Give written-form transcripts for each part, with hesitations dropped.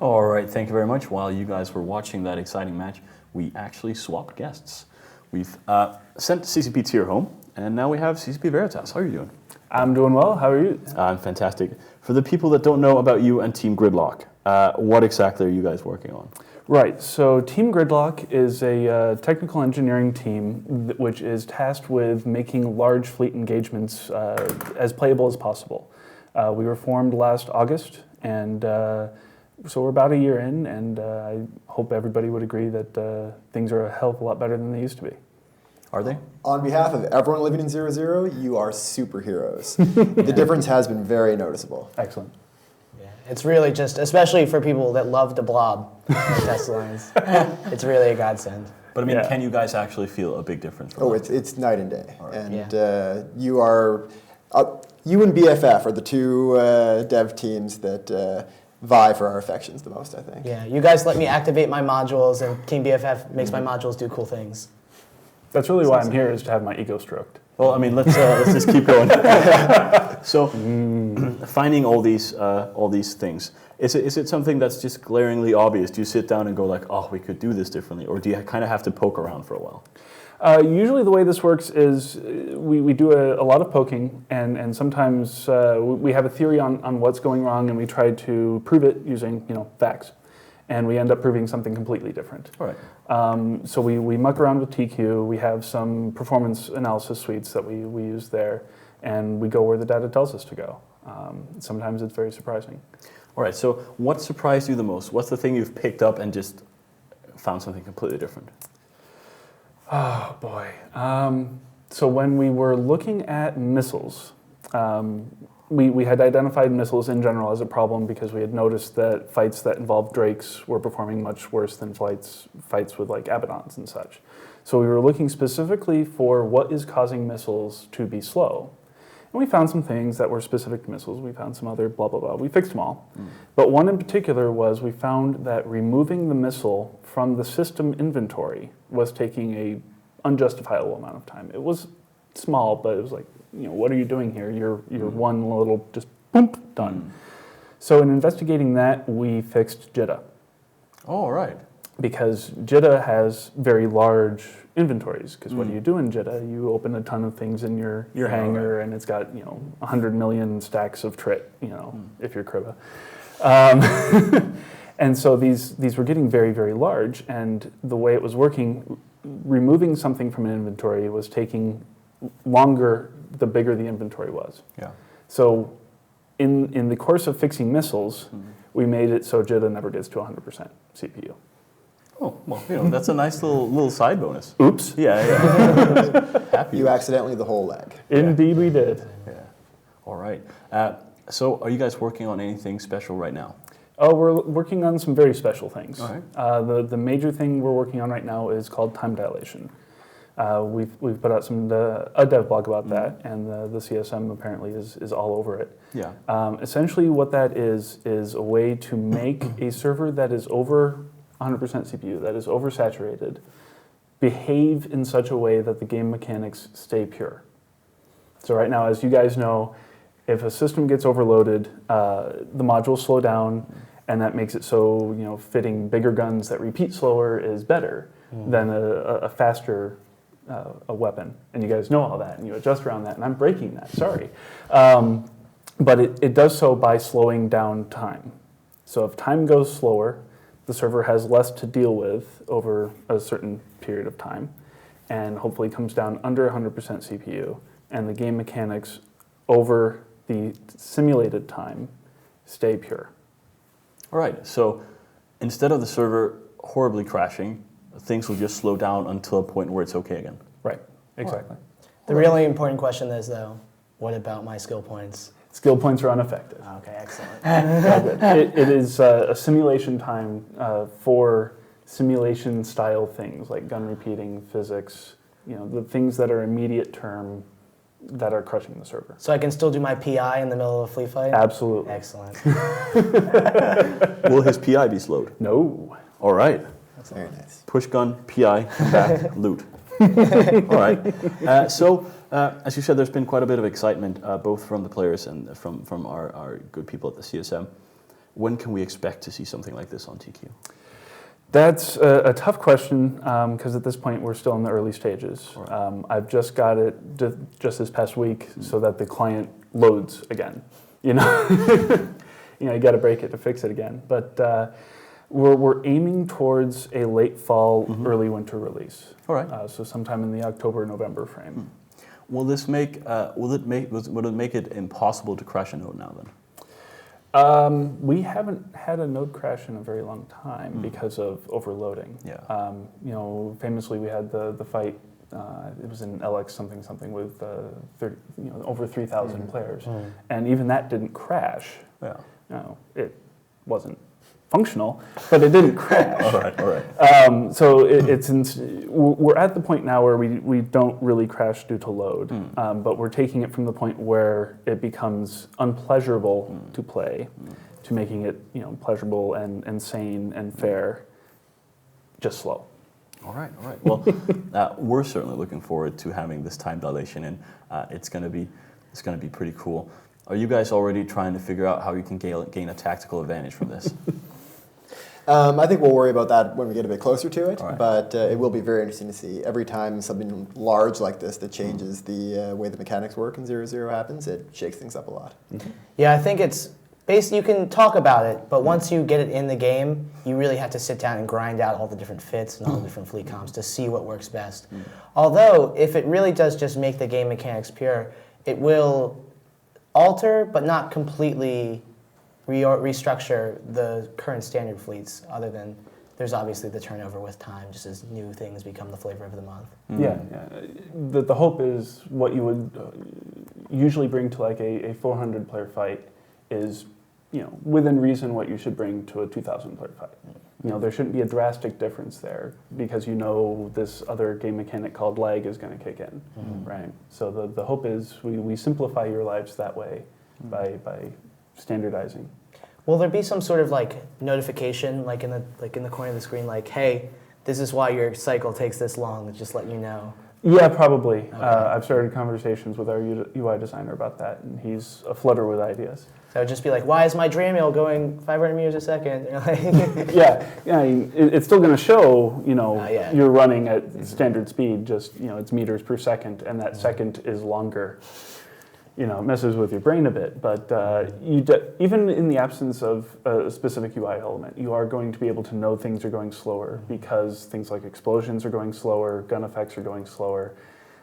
All right, thank you very much. While you guys were watching that exciting match, we actually swapped guests. We've sent CCP to your home, and now we have CCP Veritas. How are you doing? I'm doing well. How are you? I'm fantastic. For the people that don't know about you and Team Gridlock, what exactly are you guys working on? Right, so Team Gridlock is a technical engineering team which is tasked with making large fleet engagements as playable as possible. We were formed last August, and so we're about a year in, and I hope everybody would agree that things are a hell of a lot better than they used to be. Are they? On behalf of everyone living in 0-0, you are superheroes. The difference has been very noticeable. Excellent. Yeah, it's really just, especially for people that love to blob like test lines, it's really a godsend. But I mean, Yeah. Can you guys actually feel a big difference? From Oh, that? it's night and day. Right. And you are, you and BFF are the two dev teams that vie for our affections the most, I think. Yeah, you guys let me activate my modules, and Team BFF makes my modules do cool things. That's really why I'm here, is to have my ego stroked. Well, I mean, let's just keep going. So, finding all these things, is it something that's just glaringly obvious? Do you sit down and go like, oh, we could do this differently, or do you kind of have to poke around for a while? Usually the way this works is we do a lot of poking, and sometimes we have a theory on what's going wrong, and we try to prove it using facts. And we end up proving something completely different. All right. So we muck around with TQ, we have some performance analysis suites that we use there, and we go where the data tells us to go. Sometimes it's very surprising. All right, so what surprised you the most? What's the thing you've picked up and just found something completely different? Oh boy. So when we were looking at missiles, we had identified missiles in general as a problem because we had noticed that fights that involved Drakes were performing much worse than fights with like Abaddons and such. So we were looking specifically for what is causing missiles to be slow. And we found some things that were specific to missiles. We found some other blah, blah, blah. We fixed them all. But one in particular was we found that removing the missile from the system inventory was taking a unjustifiable amount of time. It was small, but it was like, what are you doing here? You're one little just boom, done. So in investigating that, we fixed JITA. Oh, all right. Because JITA has very large inventories. Because what do you do in JITA? You open a ton of things in your hangar, right. and it's got 100 million stacks of trit. If you're Kriba. And so these were getting very, very large, and the way it was working, removing something from an inventory was taking longer the bigger the inventory was. Yeah. So in the course of fixing missiles, we made it so JITA never gets to 100% CPU. Oh, well, that's a nice little side bonus. Oops. Yeah. Happy. You accidentally the whole leg. Indeed we did. Yeah. All right. So are you guys working on anything special right now? Oh, we're working on some very special things. All right. The major thing we're working on right now is called time dilation. We've put out a dev blog about that, and the CSM apparently is all over it. Yeah. Essentially what that is a way to make a server that is over 100% CPU, that is oversaturated, behave in such a way that the game mechanics stay pure. So right now, as you guys know, if a system gets overloaded, the modules slow down, and that makes it so fitting bigger guns that repeat slower is better than a faster a weapon. And you guys know all that, and you adjust around that, and I'm breaking that, sorry. But it does so by slowing down time. So if time goes slower, the server has less to deal with over a certain period of time, and hopefully comes down under 100% CPU, and the game mechanics over the simulated time stay pure. All right. So instead of the server horribly crashing, things will just slow down until a point where it's okay again. Right, exactly. The really important question is, though, what about my skill points? Skill points are unaffected. Okay, excellent. It is a simulation time for simulation-style things like gun repeating, physics, the things that are immediate term that are crushing the server. So I can still do my PI in the middle of a flea fight? Absolutely. Excellent. Will his PI be slowed? No. All right. Very nice. Push gun, PI, back, loot. All right. So, as you said, there's been quite a bit of excitement, both from the players and from our good people at the CSM. when can we expect to see something like this on TQ? That's a tough question because at this point we're still in the early stages. Right. I've just got it just this past week so that the client loads again. You know, you got to break it to fix it again. But we're aiming towards a late fall, early winter release. All right. So sometime in the October-November frame. Will this will it make it impossible to crash a node now then? We haven't had a node crash in a very long time because of overloading. Yeah. You know, famously we had the fight. It was in LX something with over 3,000 players, and even that didn't crash. Yeah. No, it wasn't functional, but it didn't crash. All right. So we're at the point now where we don't really crash due to load, but we're taking it from the point where it becomes unpleasurable to play, to making it pleasurable and sane and fair, just slow. All right. Well, we're certainly looking forward to having this time dilation, and it's going to be pretty cool. Are you guys already trying to figure out how you can gain a tactical advantage from this? I think we'll worry about that when we get a bit closer to it, Right. but it will be very interesting to see. Every time something large like this that changes the way the mechanics work in 0-0 happens, it shakes things up a lot. Yeah, I think it's basically you can talk about it, but once you get it in the game, you really have to sit down and grind out all the different fits and all the different fleet comps to see what works best. Although, if it really does just make the game mechanics pure, it will alter but not completely restructure the current standard fleets, other than there's obviously the turnover with time, just as new things become the flavor of the month. Yeah. The hope is what you would usually bring to like a 400 player fight is, within reason what you should bring to a 2,000 player fight. There shouldn't be a drastic difference there because this other game mechanic called lag is going to kick in, right? So the hope is we simplify your lives that way by standardizing. Will there be some sort of notification in the corner of the screen hey, this is why your cycle takes this long, just let you know? Yeah, probably. Okay. I've started conversations with our UI designer about that, and he's aflutter with ideas. So it'd just be why is my Dramiel going 500 meters a second? Yeah. It's still going to show, yeah. you're running at standard speed, just, it's meters per second, and that second is longer. It messes with your brain a bit, but even in the absence of a specific UI element, you are going to be able to know things are going slower because things like explosions are going slower, gun effects are going slower.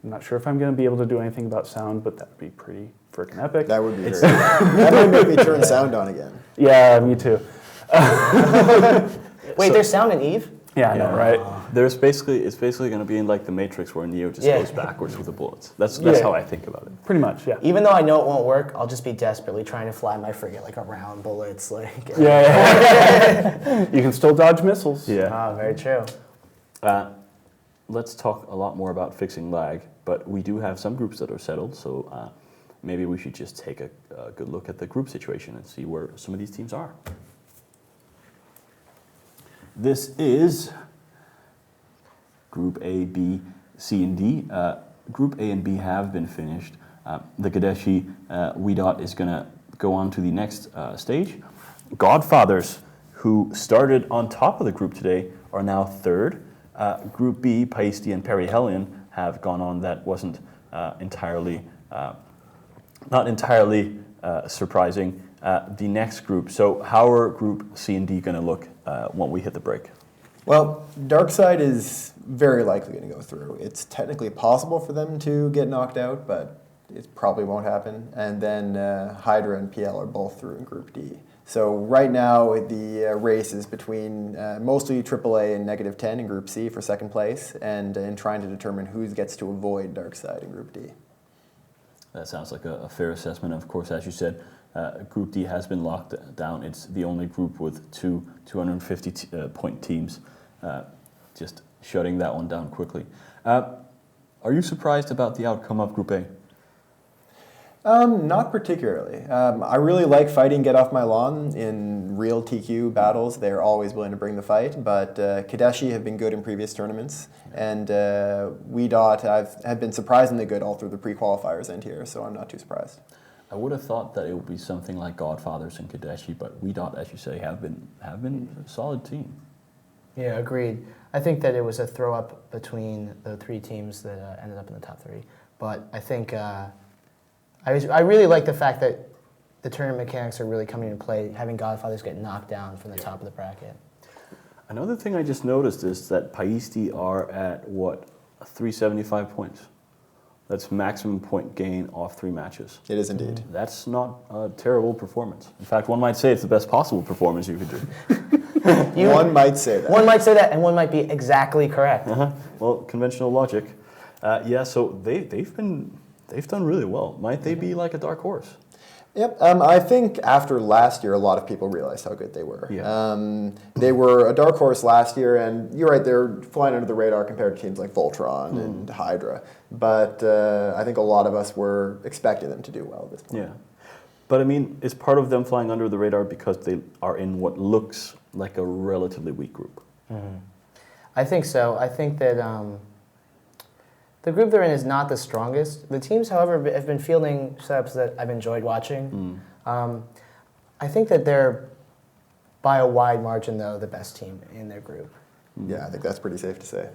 I'm not sure if I'm going to be able to do anything about sound, but that would be pretty freaking epic. That would be very that might make me turn sound on again. Yeah, me too. Wait, there's sound in Eve? Yeah, I know, right? It's basically going to be in the Matrix where Neo just goes backwards with the bullets. That's how I think about it. Pretty much, yeah. Even though I know it won't work, I'll just be desperately trying to fly my frigate around bullets. Yeah. You can still dodge missiles. Yeah. Very true. Let's talk a lot more about fixing lag, but we do have some groups that are settled, so maybe we should just take a good look at the group situation and see where some of these teams are. This is Group A, B, C, and D. Group A and B have been finished. The Kadeshi WeDot is going to go on to the next stage. Godfathers, who started on top of the group today, are now third. Group B, Paiste and Perihelion, have gone on. That wasn't not entirely surprising. The next group. So how are Group C and D going to look when we hit the break? Well, Darkside is very likely going to go through. It's technically possible for them to get knocked out, but it probably won't happen. And then Hydra and PL are both through in Group D. So right now the race is between mostly AAA and -10 in Group C for second place, and in trying to determine who gets to avoid Darkside in Group D. That sounds like a fair assessment. Of course, as you said, Group D has been locked down. It's the only group with two 250-point teams. Just shutting that one down quickly. Are you surprised about the outcome of Group A? Not particularly. I really like fighting Get Off My Lawn in real TQ battles. They're always willing to bring the fight, but Kadeshi have been good in previous tournaments, and WeDot have been surprisingly good all through the pre-qualifiers end here, so I'm not too surprised. I would have thought that it would be something like Godfathers and Kadeshi, but We Dot, as you say, have been a solid team. Yeah, agreed. I think that it was a throw up between the three teams that ended up in the top three. But I think I really like the fact that the tournament mechanics are really coming into play, having Godfathers get knocked down from the top of the bracket. Another thing I just noticed is that Paisti are at, 375 points. That's maximum point gain off 3 matches. It is indeed. That's not a terrible performance. In fact, one might say it's the best possible performance you could do. One might say that. One might say that, and one might be exactly correct. Well, conventional logic. So they've done really well. Might they be like a dark horse? Yep. I think after last year, a lot of people realized how good they were. Yeah. They were a dark horse last year, and you're right, they're flying under the radar compared to teams like Voltron and Hydra. But I think a lot of us were expecting them to do well at this point. Yeah. But I mean, is part of them flying under the radar because they are in what looks like a relatively weak group? I think so. I think that the group they're in is not the strongest. The teams, however, have been fielding setups that I've enjoyed watching. I think that they're, by a wide margin, though, the best team in their group. Yeah, I think that's pretty safe to say.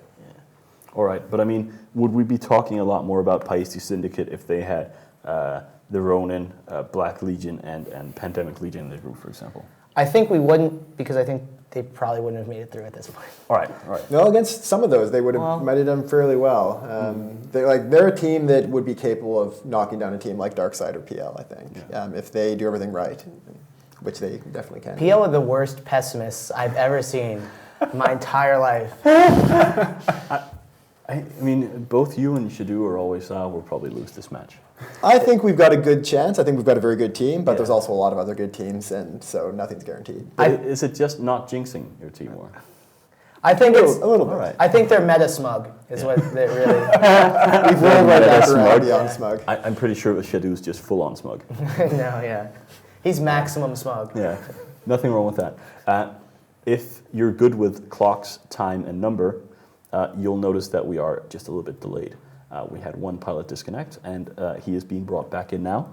All right, but I mean, would we be talking a lot more about Paisti Syndicate if they had the Ronin, Black Legion, and Pandemic Legion in their group, for example? I think we wouldn't, because I think they probably wouldn't have made it through at this point. All right. No, against some of those, they might have done fairly well. They're a team that would be capable of knocking down a team like Darkside or PL, I think, if they do everything right, which they definitely can. PL are the worst pessimists I've ever seen in my entire life. I mean, both you and Shadu are always, we'll probably lose this match. I think we've got a good chance. I think we've got a very good team, but there's also a lot of other good teams, and so nothing's guaranteed. Is it just not jinxing your team more? I think it's a little bit. All right. I think they're meta smug is what they really. We've rolled right back around beyond smug. I'm pretty sure Shadu's just full on smug. No, yeah, he's maximum smug. Yeah, nothing wrong with that. If you're good with clocks, time, and number, you'll notice that we are just a little bit delayed. We had one pilot disconnect, and he is being brought back in now.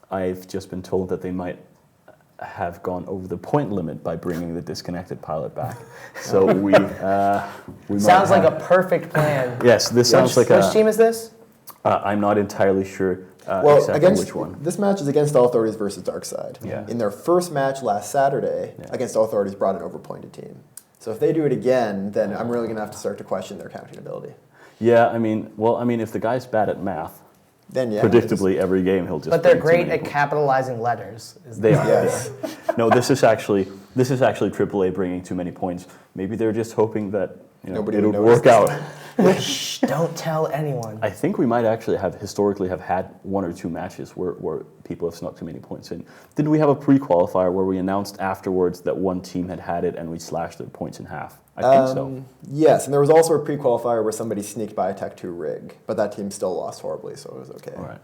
I've just been told that they might have gone over the point limit by bringing the disconnected pilot back. So we Sounds like a perfect plan. Yes, this sounds like a... Which team is this? I'm not entirely sure Well, exactly which one. This match is against All Authorities versus Darkside. Yeah. In their first match last Saturday, against All Authorities brought an overpointed team. So if they do it again, then I'm really going to have to start to question their counting ability. Yeah, I mean, if the guy's bad at math, Then predictably every game he'll just... But they're bring too great many at points. capitalizing letters. They are. Yes. Yeah. No, this is actually AAA bringing too many points. Maybe they're just hoping that Nobody it'll would work notice out. Shh, don't tell anyone. I think we might actually have historically had 1 or 2 matches where people have snuck too many points in. Didn't we have a pre-qualifier where we announced afterwards that one team had it and we slashed their points in half? I think so. Yes, and there was also a pre-qualifier where somebody sneaked by a Tech 2 rig, but that team still lost horribly, so it was okay. All right.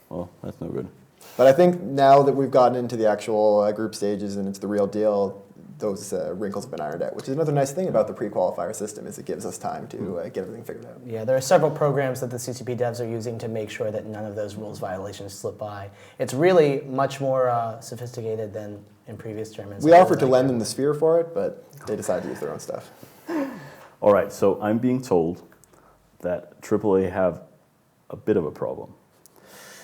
Well, that's no good. But I think now that we've gotten into the actual group stages and it's the real deal, those wrinkles have been ironed out, which is another nice thing about the pre-qualifier system is it gives us time to get everything figured out. Yeah, there are several programs that the CCP devs are using to make sure that none of those rules violations slip by. It's really much more sophisticated than in previous tournaments. We offered to lend them the sphere for it, but they decided to use their own stuff. All right, so I'm being told that AAA have a bit of a problem.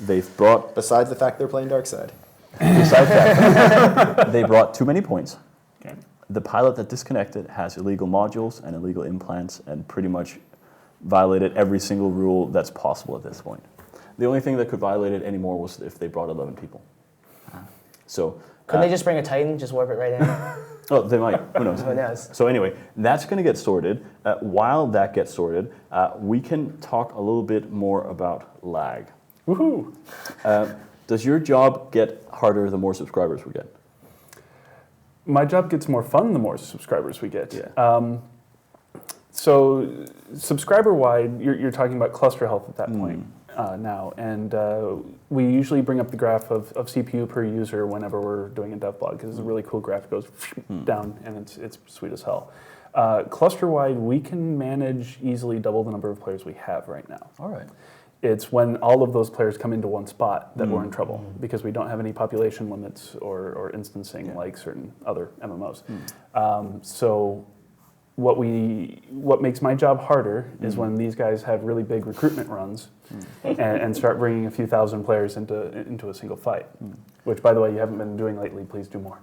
They've brought... Besides the fact they're playing Darkside. Besides that, they brought too many points. Okay. The pilot that disconnected has illegal modules and illegal implants and pretty much violated every single rule that's possible at this point. The only thing that could violate it anymore was if they brought 11 people. So Couldn't they just bring a Titan, just warp it right in? Oh, they might. Who knows? Who knows? So anyway, that's going to get sorted. While that gets sorted, we can talk a little bit more about lag. Woohoo! Does your job get harder the more subscribers we get? My job gets more fun the more subscribers we get. Yeah. So subscriber-wide, you're talking about cluster health at that point now, and we usually bring up the graph of CPU per user whenever we're doing a dev blog because it's a really cool graph. It goes down, and it's sweet as hell. Cluster-wide, we can manage easily double the number of players we have right now. All right. It's when all of those players come into one spot that we're in trouble because we don't have any population limits or instancing like certain other MMOs. So what makes my job harder is when these guys have really big recruitment runs and start bringing a few thousand players into a single fight, which, by the way, you haven't been doing lately. Please do more.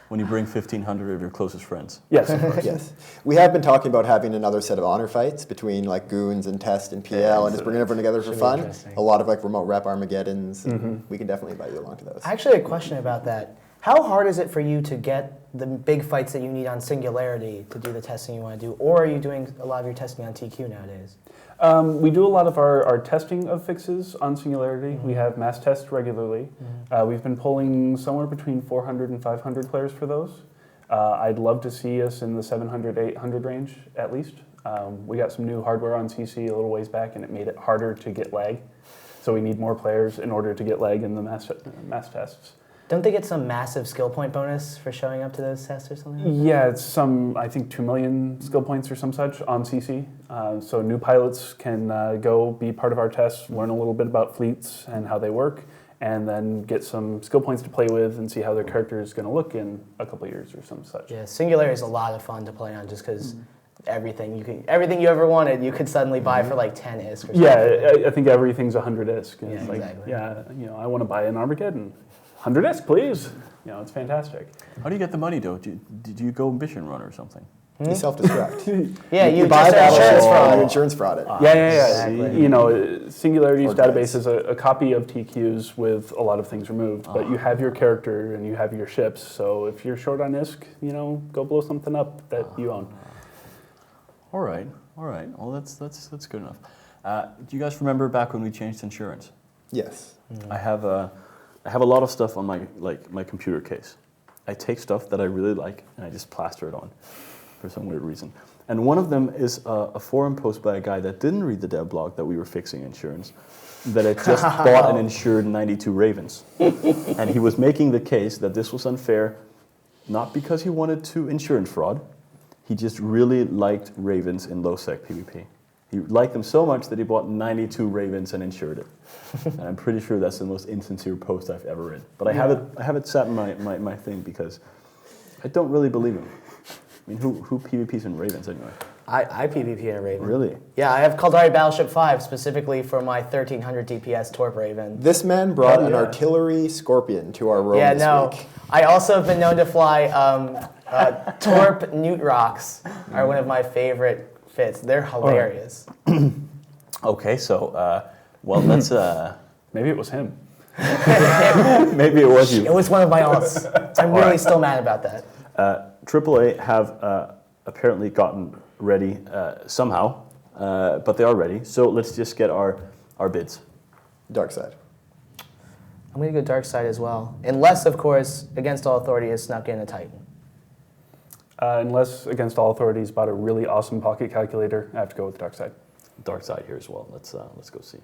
When you bring 1,500 of your closest friends. Yes, of course. Yes. We have been talking about having another set of honor fights between like Goons and Test and PL and just bringing everyone together for Should be fun. interesting. A lot of like remote rep Armageddons. And we can definitely invite you along to those. I actually have a question about that. How hard is it for you to get the big fights that you need on Singularity to do the testing you want to do, or are you doing a lot of your testing on TQ nowadays? We do a lot of our testing of fixes on Singularity. We have mass tests regularly. We've been pulling somewhere between 400 and 500 players for those. I'd love to see us in the 700, 800 range at least. We got some new hardware on CC a little ways back, and it made it harder to get lag. So we need more players in order to get lag in the mass tests. Don't they get some massive skill point bonus for showing up to those tests or something like that? Yeah, it's I think 2 million skill points or some such on CC. So new pilots can go be part of our tests, learn a little bit about fleets and how they work, and then get some skill points to play with and see how their character is going to look in a couple of years or some such. Yeah, Singularity is a lot of fun to play on just because everything you ever wanted, you could suddenly buy for like 10 ISK or something. Yeah, I think everything's 100 ISK. And Yeah, it's like, exactly. yeah, I want to buy an Armageddon. 100 ISK, please. It's fantastic. How do you get the money, though? Did you go mission run or something? You self-destruct. Yeah, you buy just battle insurance ship, fraud. you insurance fraud it. Yeah. Exactly. Singularity's Or database guides. is a copy of TQ's with a lot of things removed, but you have your character and you have your ships. So if you're short on ISK, go blow something up that you own. All right. Well, that's good enough. Do you guys remember back when we changed insurance? Yes. I have a lot of stuff on my computer case. I take stuff that I really like and I just plaster it on for some weird reason. And one of them is a forum post by a guy that didn't read the dev blog that we were fixing insurance, that had just bought and insured 92 Ravens. And he was making the case that this was unfair, not because he wanted to insurance fraud, he just really liked Ravens in low-sec PvP. He liked them so much that he bought 92 Ravens and insured it. And I'm pretty sure that's the most insincere post I've ever read. But I have it sat in my thing because I don't really believe him. I mean, who PvPs in Ravens anyway? I PvP in a Raven. Really? Yeah, I have Caldari Battleship 5 specifically for my 1300 DPS Torp Raven. This man brought Oh, an yeah. artillery Scorpion to our room Yeah, this no. week. I also have been known to fly Torp Newt Rocks are one of my favorite fits. They're hilarious. Okay, so, well, let's... Maybe it was him. maybe it was you. It was one of my alts. I'm really still mad about that. AAA have apparently gotten ready somehow, but they are ready. So let's just get our bids. Dark side. I'm going to go Dark Side as well. Unless, of course, Against All Authority has snuck in a Titan. Unless Against All Authorities bought a really awesome pocket calculator, I have to go with Dark Side. Dark side here as well. Let's go see.